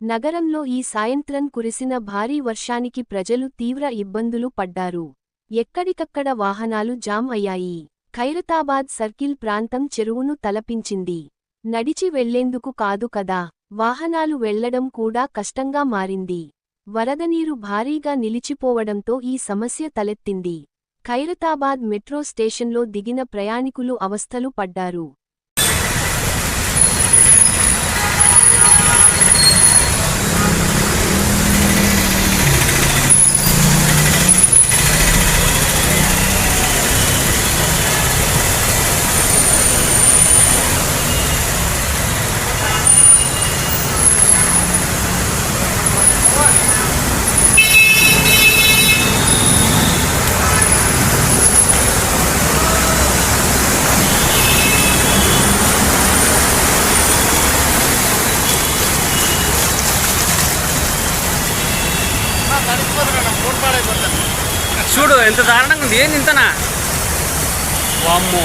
నగరంలో ఈ సాయంత్రం కురిసిన భారీ వర్షానికి ప్రజలు తీవ్ర ఇబ్బందులు పడ్డారు. ఎక్కడికక్కడ వాహనాలు జామ్ అయ్యాయి. ఖైరతాబాద్ సర్కిల్ ప్రాంతం చెరువును తలపించింది. నడిచి వెళ్లేందుకు కాదు కదా, వాహనాలు వెళ్లడం కూడా కష్టంగా మారింది. వరదనీరు భారీగా నిలిచిపోవడంతో ఈ సమస్య తలెత్తింది. ఖైరతాబాద్ మెట్రో స్టేషన్లో దిగిన ప్రయాణికులు అవస్థలు పడ్డారు. చూడు ఎంత దారుణంగా ఉంది. ఏంది ఇంతనా? వామ్మో.